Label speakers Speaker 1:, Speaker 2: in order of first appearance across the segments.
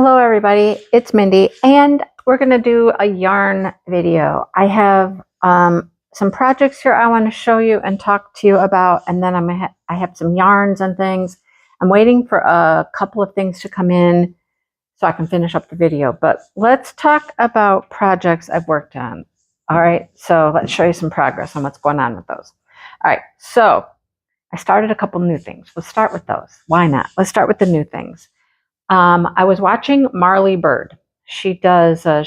Speaker 1: Hello everybody, it's Mindy and we're going to do a yarn video. I have some projects here I want to show you and talk to you about, and then I have some yarns and things. I'm waiting for a couple of things to come in so I can finish up the video, but let's talk about projects I've worked on. All right, so let's show you some progress on what's going on with those. All right, so I started a couple new things. Let's start with those. Why not? Let's start with the new things. I was watching Marley Bird. She does a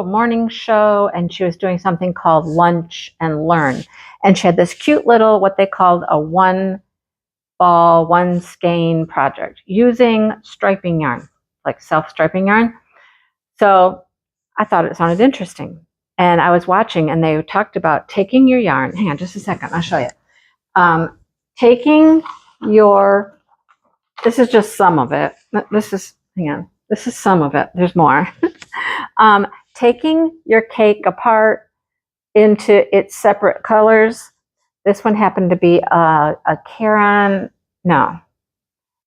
Speaker 1: morning show, and she was doing something called Lunch and Learn. And she had this cute little, what they called a one ball, one skein project using striping yarn, like self-striping yarn. So I thought it sounded interesting. And I was watching, and they talked about taking your yarn. Hang on just a second, I'll show you. Taking your... This is just some of it. This is some of it. There's more. Taking your cake apart into its separate colors. This one happened to be a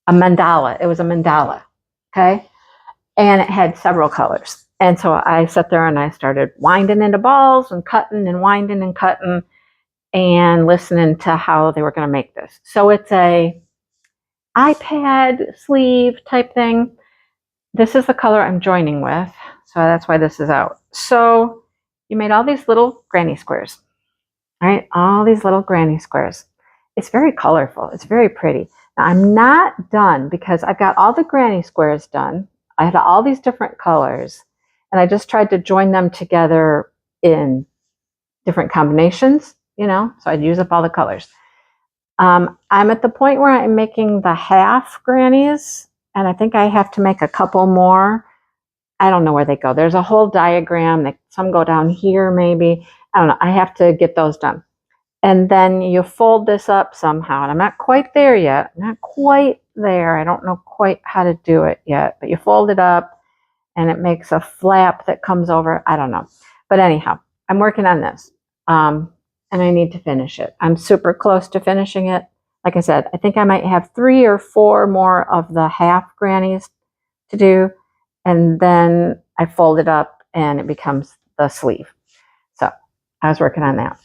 Speaker 1: mandala. It was a mandala, okay? And it had several colors. And so I sat there and I started winding into balls and cutting and winding and cutting and listening to how they were going to make this. So it's a iPad sleeve type thing. This is the color I'm joining with, so that's why this is out. So you made all these little granny squares, right? All these little granny squares. It's very colorful. It's very pretty. Now I'm not done because I've got all the granny squares done. I had all these different colors, and I just tried to join them together in different combinations, so I'd use up all the colors. I'm at the point where I'm making the half grannies, and I think I have to make a couple more. I don't know where they go. There's a whole diagram. Some go down here maybe. I don't know. I have to get those done. And then you fold this up somehow, and I'm not quite there yet. Not quite there. I don't know quite how to do it yet, but you fold it up, and it makes a flap that comes over. I don't know. But anyhow, I'm working on this. And I need to finish it. I'm super close to finishing it. Like I said, I think I might have 3 or 4 more of the half grannies to do, and then I fold it up and it becomes the sleeve. So I was working on that.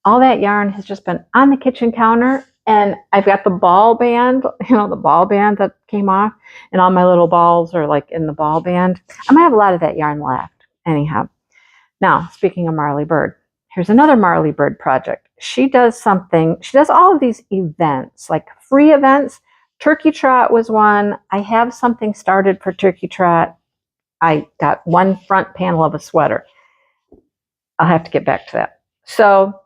Speaker 1: All that yarn has just been on the kitchen counter, and I've got the ball band, the ball band that came off, and all my little balls are like in the ball band. I might have a lot of that yarn left. Anyhow, now speaking of Marley Bird, here's another Marley Bird project. She does all of these events, like free events. Turkey Trot was one. I have something started for Turkey Trot. I got one front panel of a sweater. I'll have to get back to that. So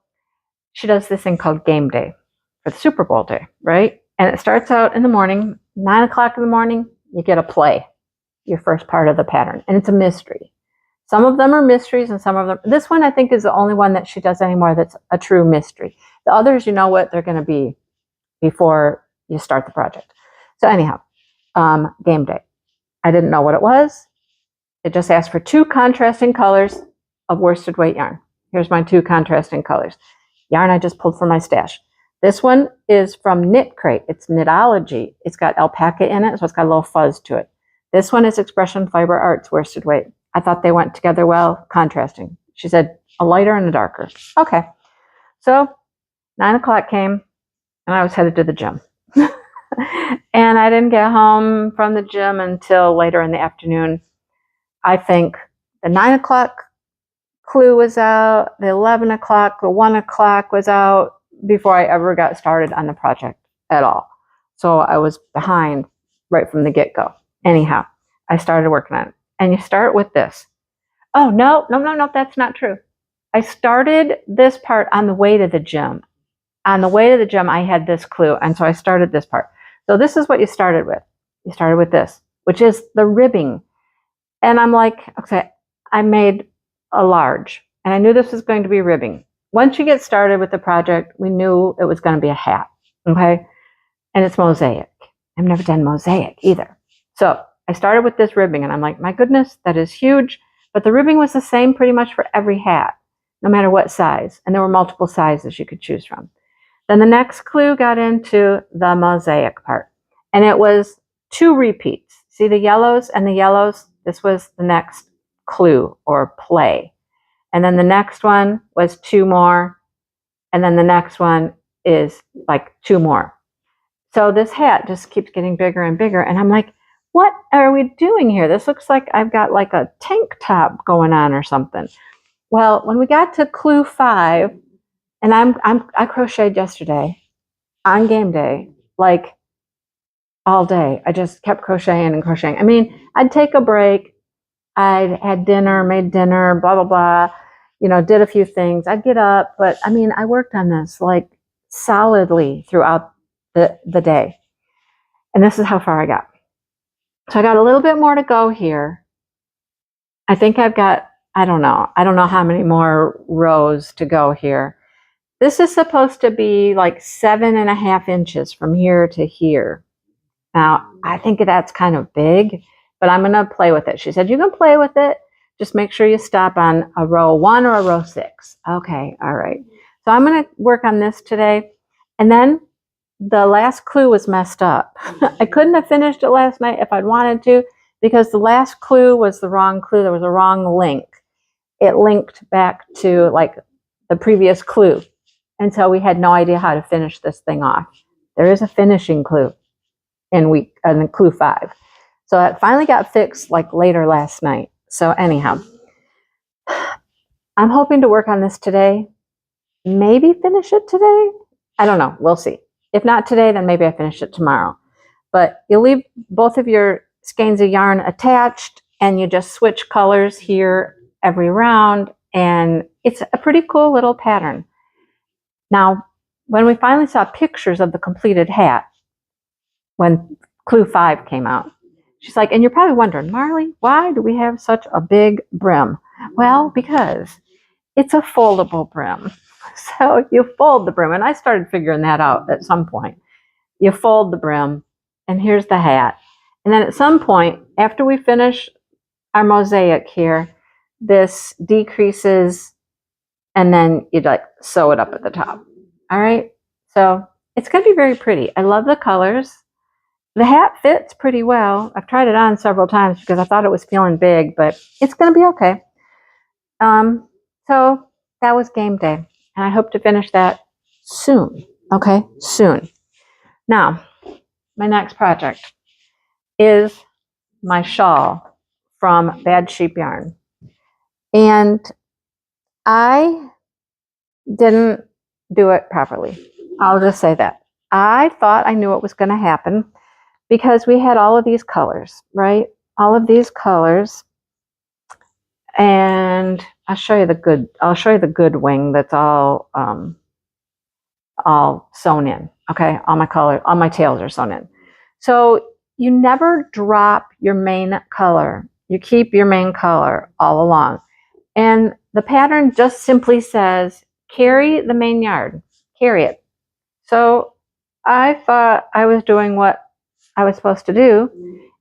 Speaker 1: she does this thing called Game Day for the Super Bowl day, right? And it starts out in the morning, 9 o'clock in the morning, you get a play, your first part of the pattern, and it's a mystery. Some of them are mysteries, and some of them... This one, I think, is the only one that she does anymore that's a true mystery. The others, you know what they're going to be before you start the project. So anyhow, Game Day. I didn't know what it was. It just asked for 2 contrasting colors of worsted weight yarn. Here's my 2 contrasting colors. Yarn I just pulled from my stash. This one is from Knit Crate. It's Knitology. It's got alpaca in it, so it's got a little fuzz to it. This one is Expression Fiber Arts worsted weight. I thought they went together well, contrasting. She said a lighter and a darker. Okay. So 9 o'clock came, and I was headed to the gym. And I didn't get home from the gym until later in the afternoon. I think the 9 o'clock clue was out, the 11 o'clock, the 1 o'clock was out before I ever got started on the project at all. So I was behind right from the get-go. Anyhow, I started working on it. And you start with this. Oh, no, that's not true. I started this part on the way to the gym. On the way to the gym, I had this clue, and so I started this part. So this is what you started with. You started with this, which is the ribbing. And I'm like, okay, I made a large, and I knew this was going to be ribbing. Once you get started with the project, we knew it was going to be a hat, okay? And it's mosaic. I've never done mosaic either. So I started with this ribbing, and I'm like, my goodness, that is huge. But the ribbing was the same pretty much for every hat, no matter what size. And there were multiple sizes you could choose from. Then the next clue got into the mosaic part. And it was 2 repeats. See the yellows and the yellows? This was the next clue or play. And then the next one was 2 more. And then the next one is like 2 more. So this hat just keeps getting bigger and bigger. And I'm like, what are we doing here? This looks like I've got like a tank top going on or something. Well, when we got to clue 5, and I crocheted yesterday on game day, like all day. I just kept crocheting and crocheting. I mean, I'd take a break. I'd had dinner, made dinner, blah, blah, blah, did a few things. I'd get up, but I mean, I worked on this like solidly throughout the day. And this is how far I got. So I got a little bit more to go here. I think I've got, I don't know how many more rows to go here. This is supposed to be like 7.5 inches from here to here. Now, I think that's kind of big, but I'm going to play with it. She said, you can play with it. Just make sure you stop on a row 1 or a row 6. Okay, all right. So I'm going to work on this today. And then the last clue was messed up. I couldn't have finished it last night if I'd wanted to, because the last clue was the wrong clue. There was a wrong link. It linked back to like the previous clue. And so we had no idea how to finish this thing off. There is a finishing clue in clue 5. So it finally got fixed like later last night. So anyhow, I'm hoping to work on this today. Maybe finish it today. I don't know. We'll see. If not today, then maybe I finish it tomorrow. But you'll leave both of your skeins of yarn attached, and you just switch colors here every round. And it's a pretty cool little pattern. Now, when we finally saw pictures of the completed hat, when clue 5 came out, she's like, and you're probably wondering, Marley, why do we have such a big brim? Well, because it's a foldable brim. So you fold the brim, and I started figuring that out at some point. You fold the brim, and here's the hat. And then at some point, after we finish our mosaic here, this decreases, and then you like sew it up at the top. All right, so it's going to be very pretty. I love the colors. The hat fits pretty well. I've tried it on several times because I thought it was feeling big, but it's going to be okay. So that was game day, and I hope to finish that soon. Okay, soon. Now, my next project is my shawl from Bad Sheep Yarn. And I didn't do it properly. I'll just say that. I thought I knew what was going to happen because we had all of these colors, right? All of these colors. And I'll show you the good wing that's all sewn in. Okay, all my tails are sewn in. So you never drop your main color. You keep your main color all along. And the pattern just simply says, carry the main yarn, carry it. So I thought I was doing what I was supposed to do,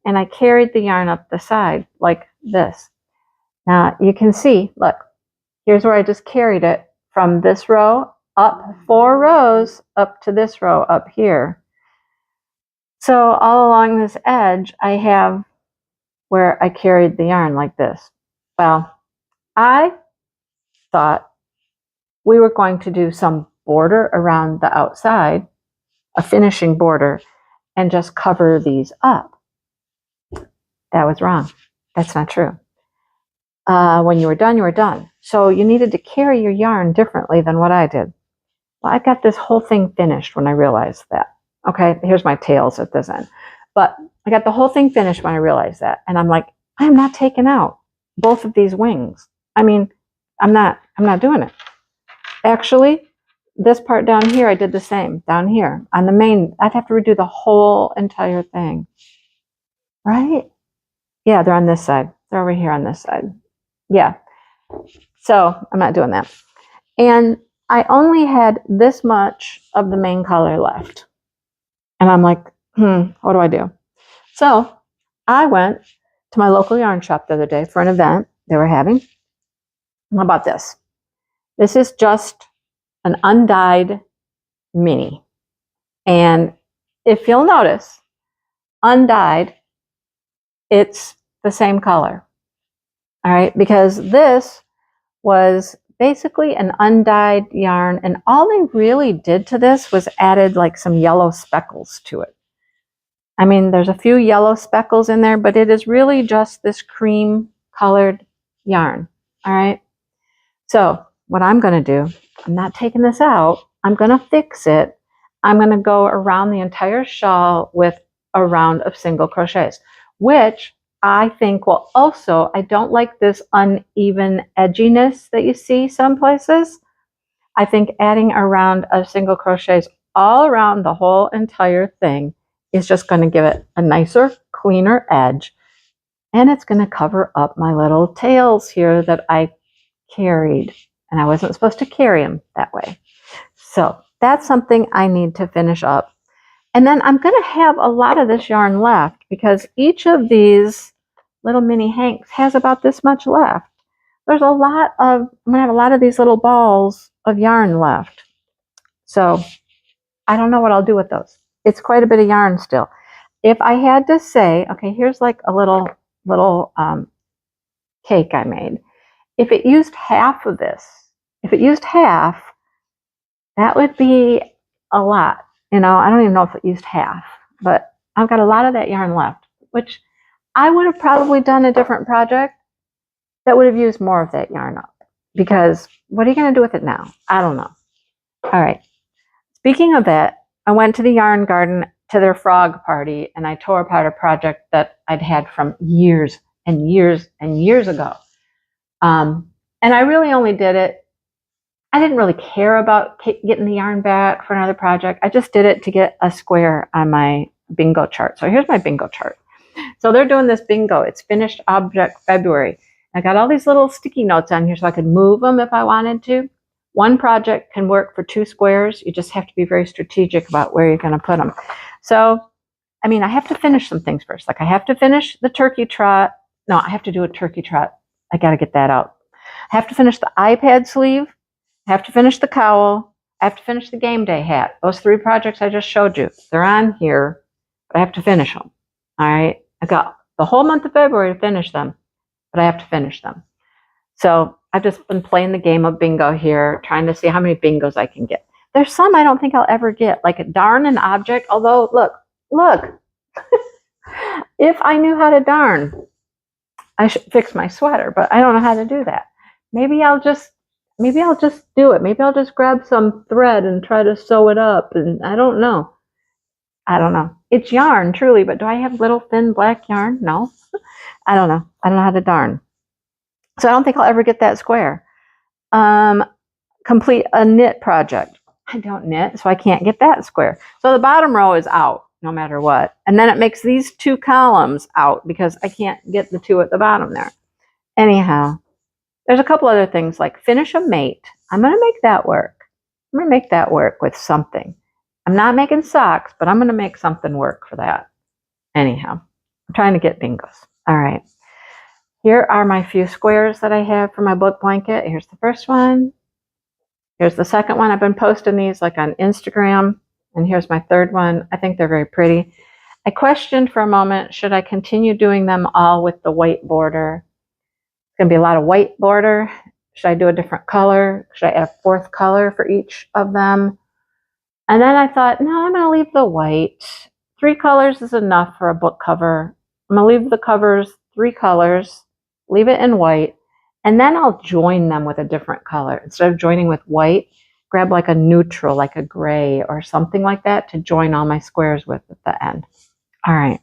Speaker 1: and I carried the yarn up the side like this. Now you can see, look, here's where I just carried it from this row up 4 rows up to this row up here. So all along this edge, I have where I carried the yarn like this. Well, I thought we were going to do some border around the outside, a finishing border, and just cover these up. That was wrong. That's not true. When you were done, you were done. So you needed to carry your yarn differently than what I did. Well, I got this whole thing finished when I realized that. Okay, here's my tails at this end. But I got the whole thing finished when I realized that. And I'm like, I'm not taking out both of these wings. I mean, I'm not doing it. Actually, this part down here, I did the same down here on the main. I'd have to redo the whole entire thing. Right? Yeah, they're on this side. They're over here on this side. Yeah. So I'm not doing that. And I only had this much of the main color left. And I'm like, what do I do? So I went to my local yarn shop the other day for an event they were having. How about this? This is just an undyed mini. And if you'll notice, undyed it's the same color. All right, because this was basically an undyed yarn, and all they really did to this was added like some yellow speckles to it. I mean, there's a few yellow speckles in there, but it is really just this cream colored yarn. All right. So what I'm going to do, I'm not taking this out. I'm going to fix it. I'm going to go around the entire shawl with a round of single crochets, which I think will also, I don't like this uneven edginess that you see some places. I think adding a round of single crochets all around the whole entire thing is just going to give it a nicer, cleaner edge. And it's going to cover up my little tails here that I carried. And I wasn't supposed to carry them that way. So that's something I need to finish up. And then I'm going to have a lot of this yarn left because each of these little mini hanks has about this much left. There's a lot of, I'm going to have a lot of these little balls of yarn left. So I don't know what I'll do with those. It's quite a bit of yarn still. If I had to say, okay, here's like a little cake I made. If it used half of this, if it used half, that would be a lot. You know, I don't even know if it used half, but I've got a lot of that yarn left, which I would have probably done a different project that would have used more of that yarn up. Because what are you going to do with it now? I don't know. All right. Speaking of that, I went to the yarn garden to their frog party, and I tore apart a project that I'd had from years and years and years ago. And I really only did it. I didn't really care about getting the yarn back for another project. I just did it to get a square on my bingo chart. So here's my bingo chart. So they're doing this bingo. It's finished object February. I got all these little sticky notes on here so I could move them if I wanted to. One project can work for 2 squares. You just have to be very strategic about where you're going to put them. So, I mean, I have to finish some things first. Like I have to finish the turkey trot. No, I have to do a turkey trot. I got to get that out. I have to finish the iPad sleeve. I have to finish the cowl. I have to finish the game day hat. Those 3 projects I just showed you, they're on here, but I have to finish them. All right. I got the whole month of February to finish them, but I have to finish them. So I've just been playing the game of bingo here, trying to see how many bingos I can get. There's some I don't think I'll ever get, like a darn an object. Although, look, if I knew how to darn, I should fix my sweater, but I don't know how to do that. Maybe I'll just do it. Maybe I'll just grab some thread and try to sew it up. And I don't know. It's yarn, truly, but do I have little thin black yarn? No. I don't know. I don't know how to darn. So I don't think I'll ever get that square. Complete a knit project. I don't knit, so I can't get that square. So the bottom row is out no matter what. And then it makes these 2 columns out because I can't get the 2 at the bottom there. Anyhow, there's a couple other things like finish a mate. I'm going to make that work. I'm going to make that work with something. I'm not making socks, but I'm going to make something work for that. Anyhow, I'm trying to get bingos. All right. Here are my few squares that I have for my book blanket. Here's the first one. Here's the second one. I've been posting these like on Instagram. And here's my third one. I think they're very pretty. I questioned for a moment, should I continue doing them all with the white border? It's going to be a lot of white border. Should I do a different color? Should I add a 4th color for each of them? And then I thought, no, I'm going to leave the white. 3 colors is enough for a book cover. I'm going to leave the covers 3 colors, leave it in white, and then I'll join them with a different color. Instead of joining with white, grab like a neutral, like a gray or something like that to join all my squares with at the end. All right,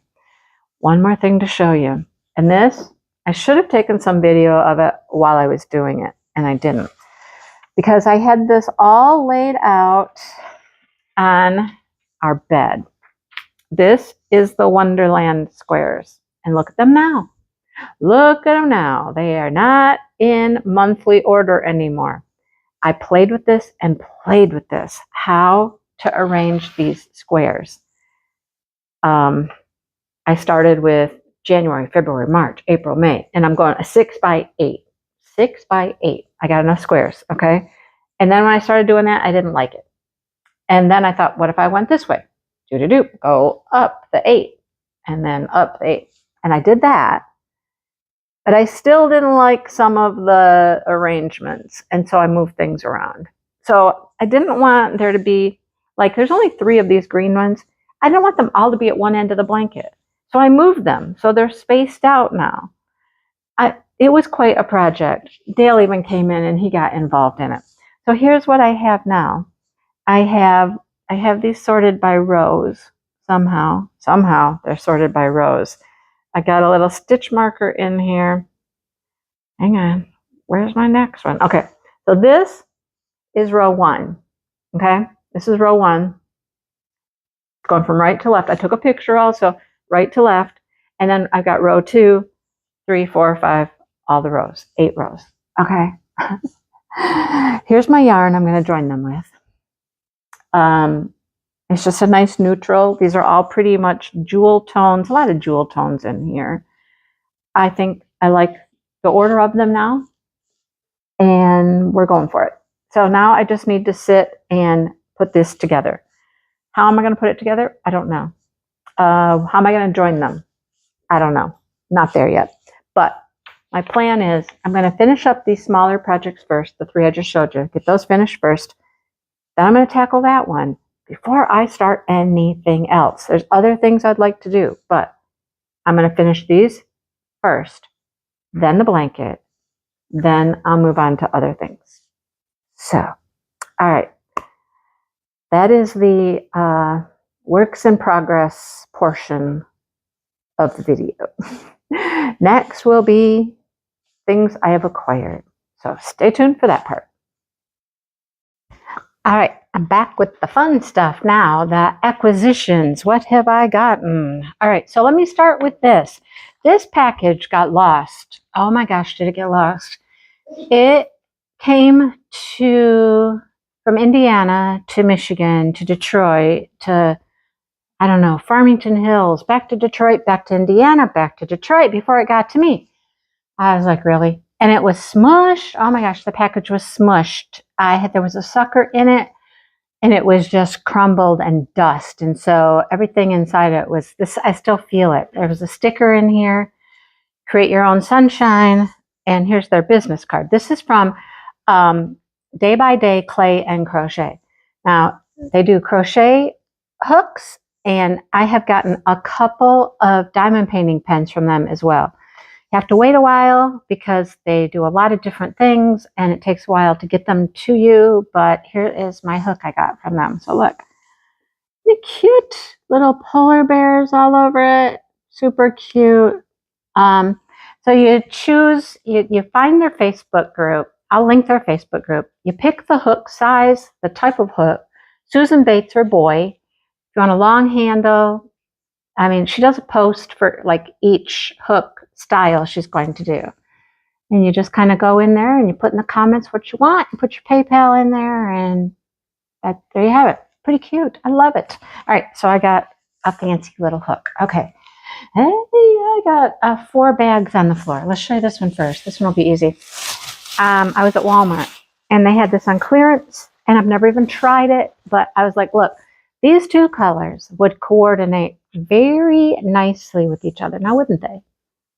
Speaker 1: one more thing to show you. And this, I should have taken some video of it while I was doing it, and I didn't. Because I had this all laid out on our bed. This is the Wonderland squares. And look at them now. Look at them now. They are not in monthly order anymore. I played with this and played with this, how to arrange these squares. I started with January, February, March, April, May, and I'm going a 6 by 8. 6 by 8. I got enough squares, okay? And then when I started doing that, I didn't like it. And then I thought, what if I went this way? Go up the 8, and then up the 8. And I did that. But I still didn't like some of the arrangements. And so I moved things around. So I didn't want there to be, like, there's only 3 of these green ones. I didn't want them all to be at one end of the blanket. So I moved them. So they're spaced out now. It was quite a project. Dale even came in and he got involved in it. So here's what I have now. I have these sorted by rows. Somehow they're sorted by rows. I got a little stitch marker in here. Hang on. Where's my next one? Okay. So this is row 1. Okay. This is row 1. Going from right to left. I took a picture also, right to left. And then I've got row 2, 3, 4, 5, all the rows, 8 rows. Okay. Here's my yarn I'm going to join them with. It's just a nice neutral. These are all pretty much jewel tones, a lot of jewel tones in here. I think I like the order of them now, and we're going for it. So now I just need to sit and put this together. How am I going to put it together? I don't know. How am I going to join them? I don't know. Not there yet. But my plan is I'm going to finish up these smaller projects first, the 3 I just showed you. Get those finished first. Then I'm going to tackle that one before I start anything else. There's other things I'd like to do, but I'm going to finish these first, then the blanket, then I'll move on to other things. So, all right. That is the works in progress portion of the video. Next will be things I have acquired. So stay tuned for that part. All right, I'm back with the fun stuff now, the acquisitions. What have I gotten? All right, so let me start with this. This package got lost. Oh my gosh, did it get lost? It came from Indiana to Michigan to Detroit to, I don't know, Farmington Hills, back to Detroit, back to Indiana, back to Detroit before it got to me. I was like, really? And it was smushed. Oh my gosh, the package was smushed. There was a sucker in it, and it was just crumbled and dust. And so everything inside it was this. I still feel it. There was a sticker in here, create your own sunshine. And here's their business card. This is from Day by Day Clay and Crochet. Now, they do crochet hooks, and I have gotten a couple of diamond painting pens from them as well. You have to wait a while because they do a lot of different things, and it takes a while to get them to you. But here is my hook I got from them. So look, the cute little polar bears all over it. Super cute. So you choose, you find their Facebook group. I'll link their Facebook group. You pick the hook size, the type of hook. Susan Bates, her boy. If you want a long handle, I mean, she does a post for like each hook style she's going to do. And you just kind of go in there and you put in the comments what you want. You put your PayPal in there, and there you have it. Pretty cute. I love it. All right, so I got a fancy little hook. Okay. Hey, I got 4 bags on the floor. Let's show you this one first. This one will be easy. I was at Walmart, and they had this on clearance, and I've never even tried it, but I was like, look, these 2 colors would coordinate very nicely with each other. Now, wouldn't they?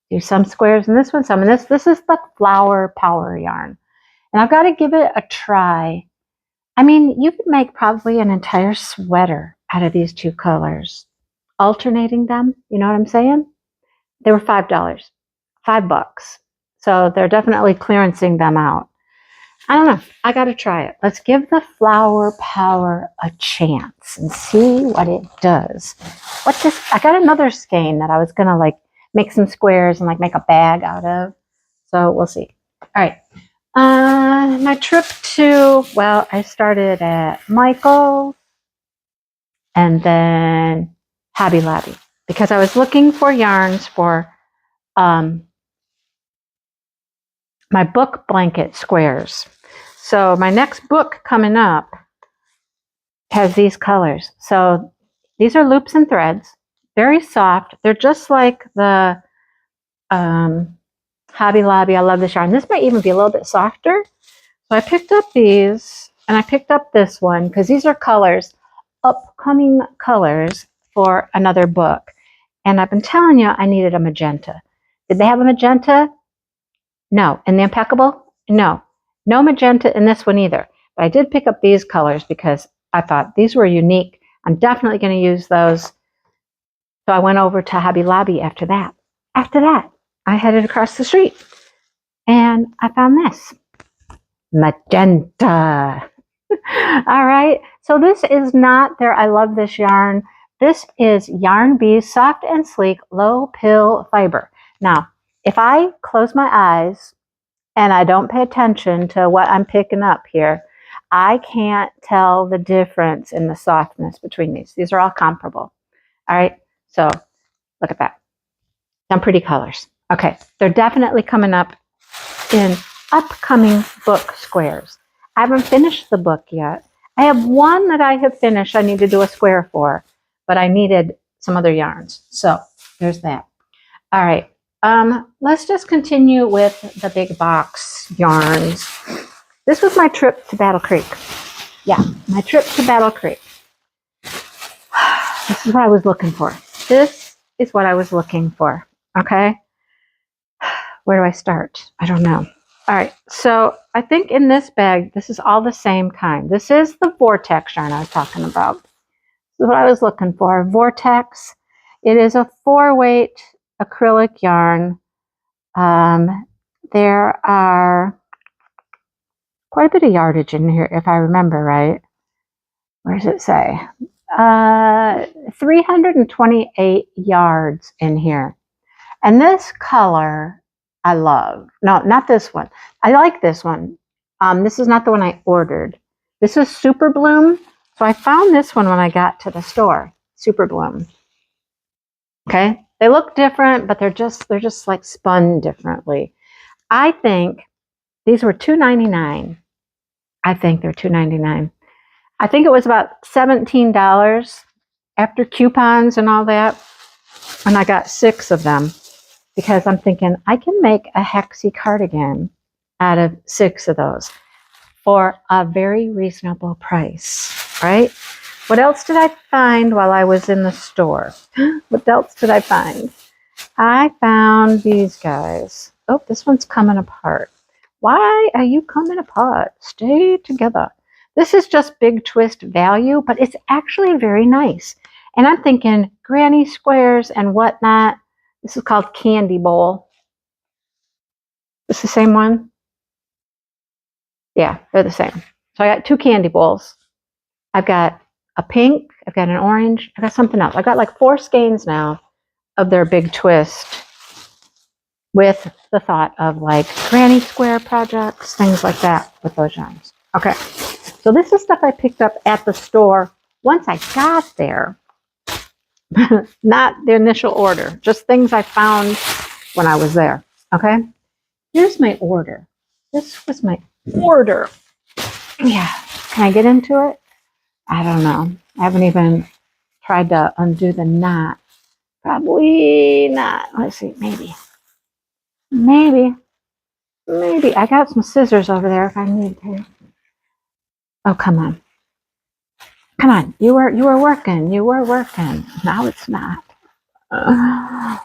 Speaker 1: Do some squares in this one, some in this. This is the Flower Power yarn, and I've got to give it a try. I mean, you could make probably an entire sweater out of these 2 colors, alternating them. You know what I'm saying? They were $5, $5. So they're definitely clearancing them out. I don't know. I got to try it. Let's give the Flower Power a chance and see what it does. I got another skein that I was going to like make some squares and like make a bag out of. So we'll see. All right. My trip I started at Michael's and then Hobby Lobby because I was looking for yarns for my book blanket squares. So my next book coming up has these colors. So these are loops and threads, very soft. They're just like the Hobby Lobby. I love this yarn. This might even be a little bit softer. So I picked up these, and I picked up this one because these are colors, upcoming colors for another book. And I've been telling you I needed a magenta. Did they have a magenta? No. In the Impeccable? No. No magenta in this one either. But I did pick up these colors because I thought these were unique. I'm definitely going to use those. So I went over to Hobby Lobby after that. After that, I headed across the street and I found this. Magenta. All right. So this is not their I love this yarn. This is Yarn Bee's Soft and Sleek Low Pill Fiber. Now, if I close my eyes and I don't pay attention to what I'm picking up here, I can't tell the difference in the softness between these. These are all comparable. All right. So look at that. Some pretty colors. Okay. They're definitely coming up in upcoming book squares. I haven't finished the book yet. I have one that I have finished I need to do a square for, but I needed some other yarns. So there's that. All right. Let's just continue with the big box yarns. This was my trip to Battle Creek. Yeah, my trip to Battle Creek. This is what I was looking for. This is what I was looking for. Okay. Where do I start? I don't know. All right, so I think in this bag, this is all the same kind. This is the Vortex yarn I was talking about. This is what I was looking for. Vortex. It is a 4-weight acrylic yarn. There are quite a bit of yardage in here, if I remember right. Where does it say? 328 yards in here. And this color I love. No, not this one. I like this one. This is not the one I ordered. This is Super Bloom. So I found this one when I got to the store. Super Bloom. Okay. They look different, but they're just like spun differently. I think these were $2.99. I think they're $2.99. I think it was about $17 after coupons and all that. And I got 6 of them. Because I'm thinking I can make a hexy cardigan out of 6 of those for a very reasonable price, right? What else did I find while I was in the store? What else did I find? I found these guys. Oh, this one's coming apart. Why are you coming apart? Stay together. This is just big twist value, but it's actually very nice. And I'm thinking granny squares and whatnot. This is called Candy Bowl. It's the same one? Yeah, they're the same. So I got 2 candy bowls. I've got a pink, I've got an orange, I've got something else. I've got like 4 skeins now of their big twist with the thought of like granny square projects, things like that with those yarns. Okay, so this is stuff I picked up at the store once I got there. Not the initial order, just things I found when I was there. Okay, here's my order. This was my order. Yeah, can I get into it? I don't know. I haven't even tried to undo the knot. Probably not. Let's see, maybe. I got some scissors over there if I need to. Oh, come on. Come on, you were working. Now it's not. I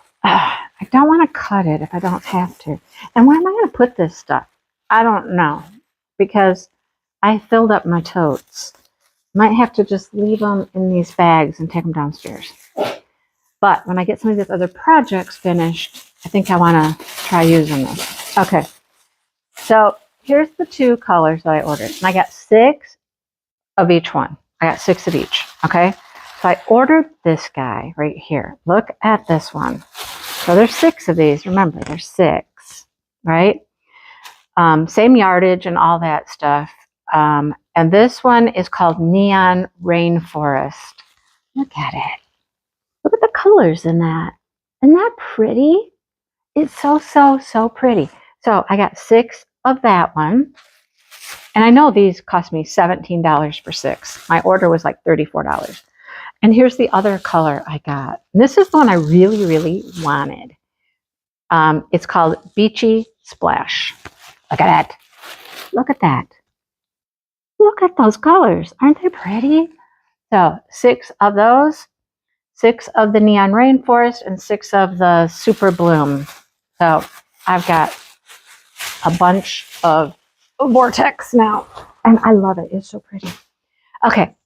Speaker 1: don't want to cut it if I don't have to. And where am I going to put this stuff? I don't know, because I filled up my totes. Might have to just leave them in these bags and take them downstairs. But when I get some of these other projects finished, I think I want to try using this. Okay, so here's the 2 colors that I ordered. And I got 6 of each one. I got 6 of each, okay? So I ordered this guy right here. Look at this one. So there's 6 of these. Remember, there's 6, right? Same yardage and all that stuff. And this one is called Neon Rainforest. Look at it. Look at the colors in that. Isn't that pretty? It's so pretty. So I got 6 of that one. And I know these cost me $17 for 6. My order was like $34. And here's the other color I got. And this is the one I really wanted. It's called Beachy Splash. Look at that. Look at that. Look at those colors. Aren't they pretty? So 6 of those, 6 of the Neon Rainforest, and 6 of the Super Bloom. So I've got a bunch of Vortex now, and I love it. It's so pretty. Okay,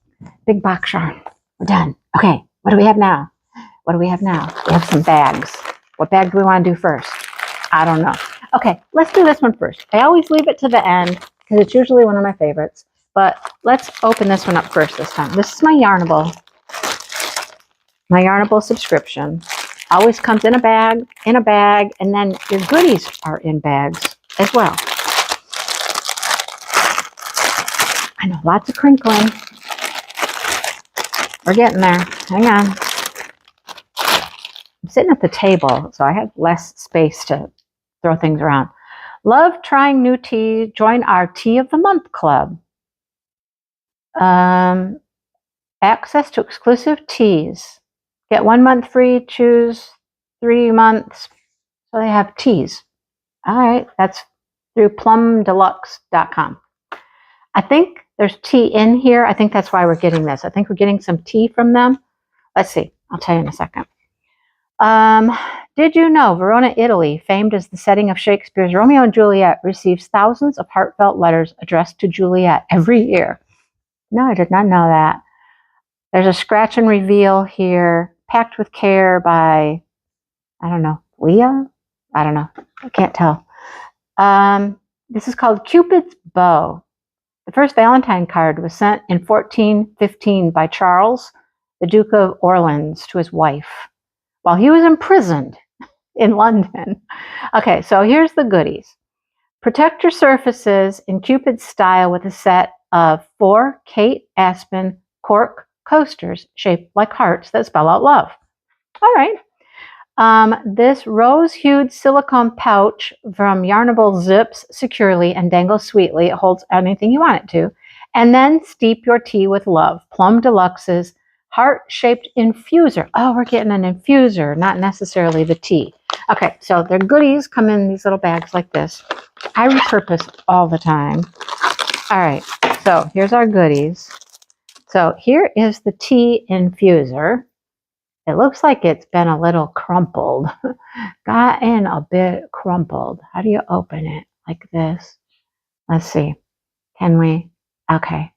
Speaker 1: big box yarn. We're done. Okay, what do we have now? What do we have now? We have some bags. What bag do we want to do first? I don't know. Okay, let's do this one first. I always leave it to the end because it's usually one of my favorites. But let's open this one up first this time. This is my Yarnable. My Yarnable subscription. Always comes in a bag, and then your goodies are in bags as well. I know, lots of crinkling. We're getting there. Hang on. I'm sitting at the table, so I have less space to throw things around. Love trying new tea. Join our Tea of the Month Club. Access to exclusive teas. Get 1 month free. Choose 3 months. So they have teas. All right. That's through plumdeluxe.com. I think there's tea in here. I think that's why we're getting this. I think we're getting some tea from them. Let's see. I'll tell you in a second. Did you know Verona, Italy, famed as the setting of Shakespeare's Romeo and Juliet, receives thousands of heartfelt letters addressed to Juliet every year? No, I did not know that. There's a scratch and reveal here, packed with care by, I don't know, Leah? I don't know. I can't tell. This is called Cupid's Bow. The first Valentine card was sent in 1415 by Charles, the Duke of Orleans, to his wife while he was imprisoned in London. Okay, so here's the goodies. Protect your surfaces in Cupid's style with a set of 4 Kate Aspen cork coasters shaped like hearts that spell out love. All right. This rose-hued silicone pouch from Yarnable zips securely and dangles sweetly. It holds anything you want it to. And then steep your tea with love. Plum Deluxe's heart-shaped infuser. Oh, we're getting an infuser, not necessarily the tea. Okay, so their goodies come in these little bags like this. I repurpose all the time. All right, so here's our goodies. So here is the tea infuser. It looks like it's been a little crumpled. Gotten a bit crumpled. How do you open it? Like this. Let's see. Can we? Okay.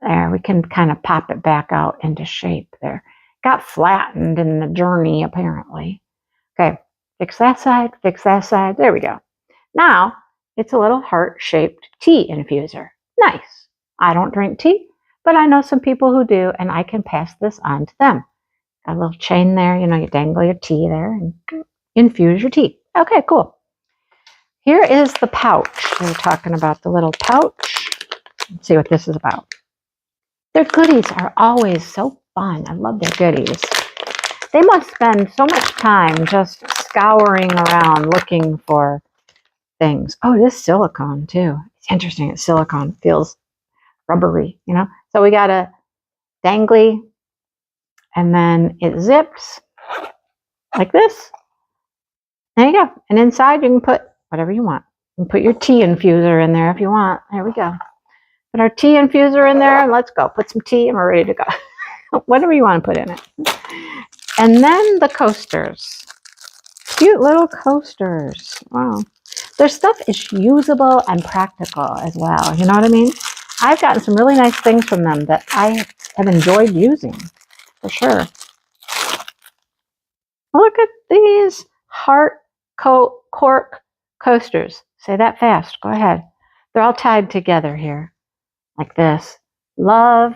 Speaker 1: There, we can kind of pop it back out into shape there. Got flattened in the journey, apparently. Okay. Fix that side. Fix that side. There we go. Now, it's a little heart-shaped tea infuser. Nice. I don't drink tea, but I know some people who do, and I can pass this on to them. Got a little chain there, you know, you dangle your tea there and infuse your tea. Okay, cool. Here is the pouch. We were talking about the little pouch. Let's see what this is about. Their goodies are always so fun. I love their goodies. They must spend so much time just scouring around looking for things. Oh, it is silicone too. It's interesting. It's silicone. Feels rubbery, you know. So we got a dangly, and then it zips like this. There you go. And inside you can put whatever you want. You can put your tea infuser in there if you want. There we go. Put our tea infuser in there and let's go. Put some tea and we're ready to go. Whatever you want to put in it. And then the coasters. Cute little coasters. Wow. Their stuff is usable and practical as well. You know what I mean? I've gotten some really nice things from them that I have enjoyed using. For sure. Look at these heart cork coasters. Say that fast. Go ahead. They're all tied together here. Like this. Love,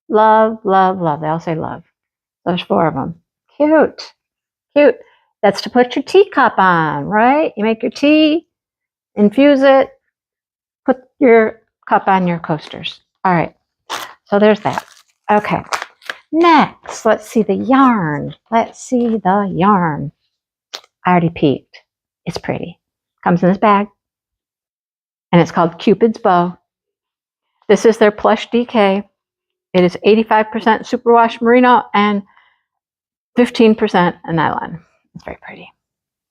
Speaker 1: love, love, love. They all say love. There's 4 of them. Cute. Cute. That's to put your teacup on, right? You make your tea, infuse it, put your cup on your coasters. All right. So there's that. Okay. Next, let's see the yarn. Let's see the yarn. I already peeked. It's pretty. Comes in this bag. And it's called Cupid's Bow. This is their plush DK. It is 85% superwash merino and 15% nylon. It's very pretty.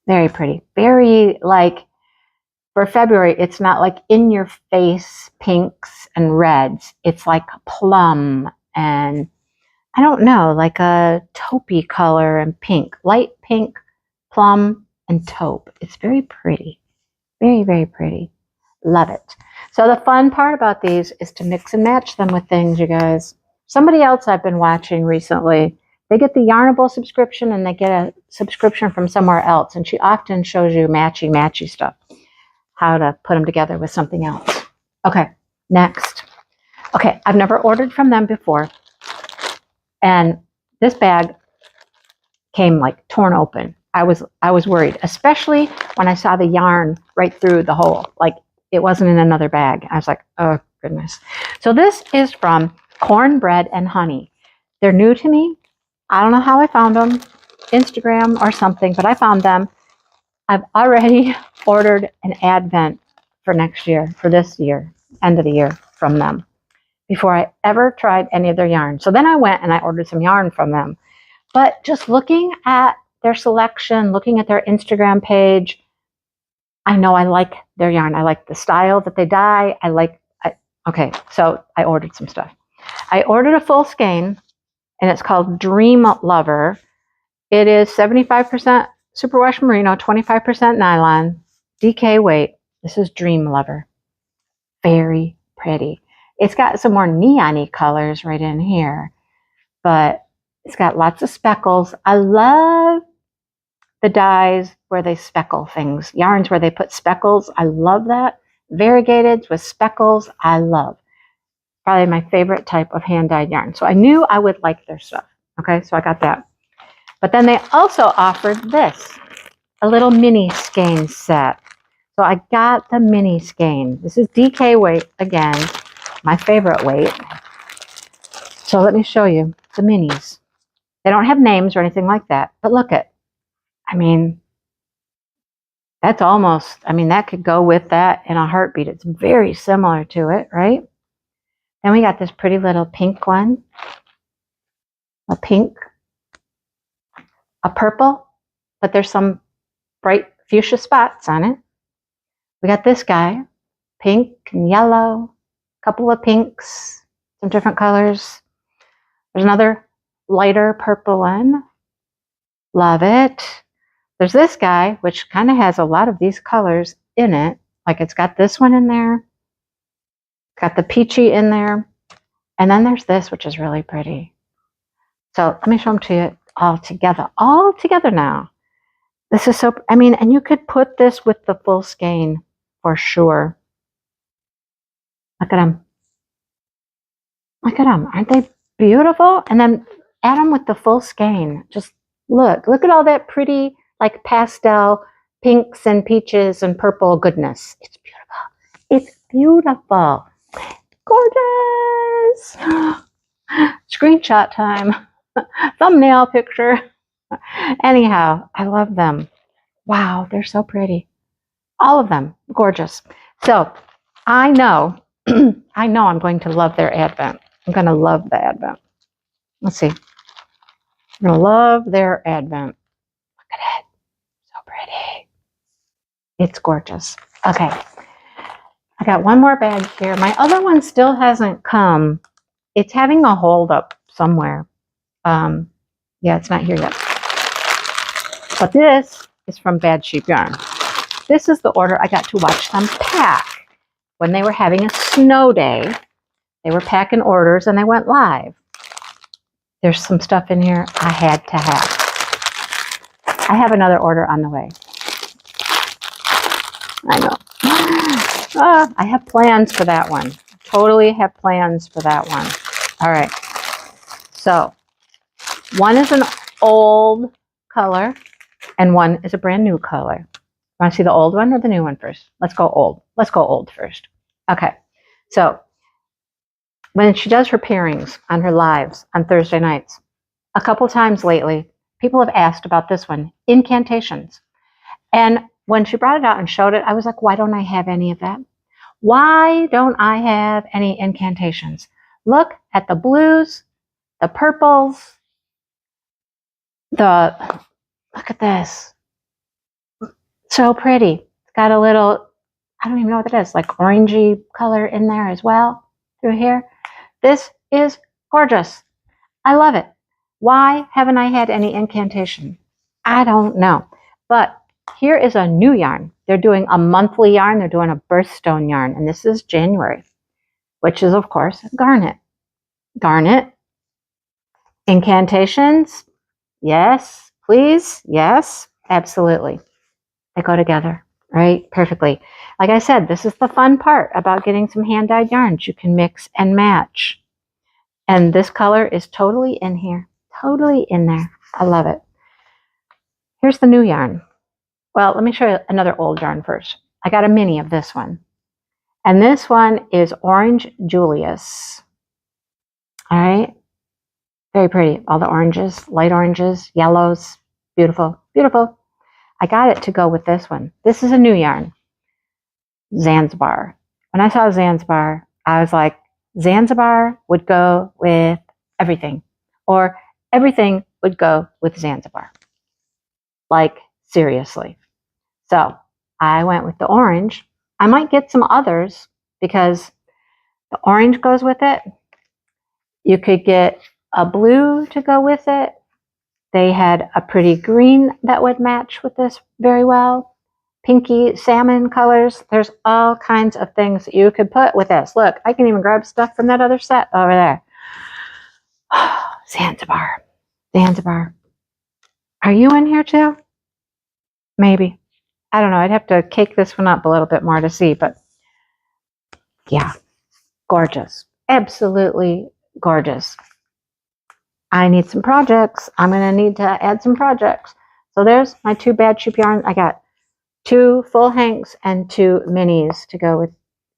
Speaker 1: Very pretty. Very like, for February, it's not like in your face pinks and reds. It's like plum and I don't know, like a taupey color and pink, light pink, plum, and taupe. It's very pretty. Very, very pretty. Love it. So the fun part about these is to mix and match them with things, you guys. Somebody else I've been watching recently, they get the Yarnable subscription and they get a subscription from somewhere else. And she often shows you matchy stuff, how to put them together with something else. Okay, next. Okay, I've never ordered from them before. And this bag came like torn open. I was worried, especially when I saw the yarn right through the hole. Like it wasn't in another bag. I was like, oh goodness. So this is from Cornbread and Honey. They're new to me. I don't know how I found them, Instagram or something, but I found them. I've already ordered an advent for next year, for this year, end of the year from them, before I ever tried any of their yarn. So then I went and I ordered some yarn from them. But just looking at their selection, looking at their Instagram page, I know I like their yarn. I like the style that they dye. Okay, so I ordered some stuff. I ordered a full skein, and it's called Dream Lover. It is 75% superwash merino, 25% nylon, DK weight. This is Dream Lover. Very pretty. It's got some more neon-y colors right in here, but it's got lots of speckles. I love the dyes where they speckle things. Yarns where they put speckles. I love that. Variegated with speckles. I love. Probably my favorite type of hand-dyed yarn. So I knew I would like their stuff. Okay, so I got that. But then they also offered this, a little mini skein set. So I got the mini skein. This is DK weight again, my favorite weight. So let me show you the minis. They don't have names or anything like that, but look at, I mean, that's almost, I mean, that could go with that in a heartbeat. It's very similar to it, right? Then we got this pretty little pink one, a pink, a purple, but there's some bright fuchsia spots on it. We got this guy, pink and yellow, a couple of pinks, some different colors. There's another lighter purple one. Love it. There's this guy, which kind of has a lot of these colors in it. Like it's got this one in there. It's got the peachy in there. And then there's this, which is really pretty. So let me show them to you all together now. This is so, I mean, and you could put this with the full skein for sure. Look at them. Look at them. Aren't they beautiful? And then add them with the full skein. Just look at all that pretty, like pastel pinks and peaches and purple goodness. It's beautiful. It's beautiful. Gorgeous. Screenshot time. Thumbnail picture. Anyhow, I love them. Wow, they're so pretty. All of them, gorgeous. So I know, I know I'm going to love their advent. I'm going to love the advent. Let's see. I'm going to love their advent. Look at it. So pretty. It's gorgeous. Okay. I got one more bag here. My other one still hasn't come. It's having a hold up somewhere. Yeah, it's not here yet. But this is from Bad Sheep Yarn. This is the order I got to watch them pack. When they were having a snow day, they were packing orders and they went live. There's some stuff in here I had to have. I have another order on the way. I know. I have plans for that one. Totally have plans for that one. All right. So one is an old color and one is a brand new color. Want to see the old one or the new one first? Let's go old. Let's go old first. Okay. So when she does her pairings on her lives on Thursday nights, a couple times lately, people have asked about this one, incantations. And when she brought it out and showed it, I was like, why don't I have any of that? Why don't I have any incantations? Look at the blues, the purples, look at this. So pretty. It's got a little, I don't even know what it is, like orangey color in there as well through here. This is gorgeous. I love it. Why haven't I had any incantation? I don't know. But here is a new yarn. They're doing a monthly yarn. They're doing a birthstone yarn. And this is January, which is, of course, garnet. Garnet. Incantations. Yes, please. Yes, absolutely. They go together, right? Perfectly. Like I said, this is the fun part about getting some hand-dyed yarns. You can mix and match. And this color is totally in here. Totally in there. I love it. Here's the new yarn. Well, let me show you another old yarn first. I got a mini of this one. And this one is Orange Julius. All right. Very pretty. All the oranges, light oranges, yellows. Beautiful. Beautiful. I got it to go with this one. This is a new yarn. Zanzibar. When I saw Zanzibar, I was like, Zanzibar would go with everything. Or everything would go with Zanzibar. Like, seriously. So I went with the orange. I might get some others because the orange goes with it. You could get a blue to go with it. They had a pretty green that would match with this very well. Pinky, salmon colors. There's all kinds of things that you could put with this. Look, I can even grab stuff from that other set over there. Zanzibar. Zanzibar. Are you in here too? Maybe. I don't know. I'd have to cake this one up a little bit more to see, but yeah, gorgeous. Absolutely gorgeous. I need some projects. I'm going to need to add some projects. So there's my 2 bad sheep yarn. I got 2 full hanks and 2 minis to go with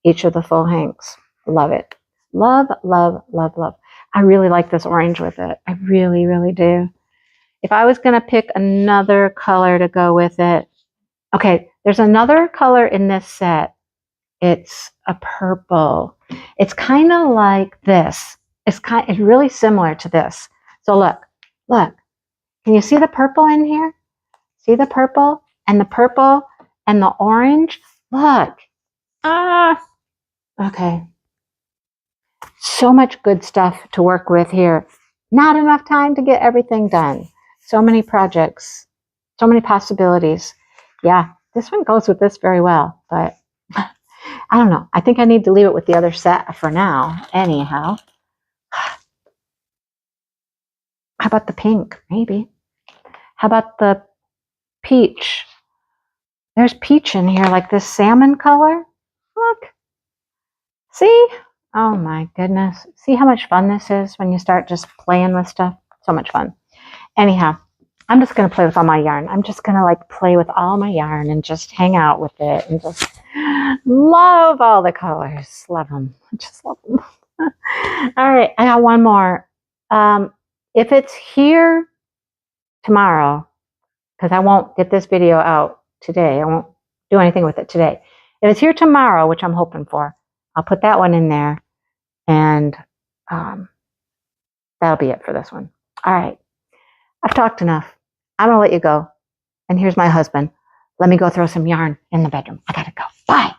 Speaker 1: each of the full hanks. Love it. Love, love, love, love. I really like this orange with it. I really, really do. If I was going to pick another color to go with it, okay, there's another color in this set. It's a purple. It's kind of like this. It's really similar to this. So look, can you see the purple in here? See the purple and the orange? Look. Okay. So much good stuff to work with here. Not enough time to get everything done. So many projects, so many possibilities. Yeah, this one goes with this very well, but I don't know. I think I need to leave it with the other set for now, anyhow. How about the pink? Maybe. How about the peach? There's peach in here, like this salmon color. Look. See? Oh my goodness. See how much fun this is when you start just playing with stuff? So much fun. Anyhow, I'm just going to play with all my yarn. I'm just going to like play with all my yarn and just hang out with it and just love all the colors. Love them. Just love them. All right. I got one more. If it's here tomorrow, because I won't get this video out today. I won't do anything with it today. If it's here tomorrow, which I'm hoping for, I'll put that one in there. And that'll be it for this one. All right. I've talked enough. I'm going to let you go. And here's my husband. Let me go throw some yarn in the bedroom. I got to go. Bye.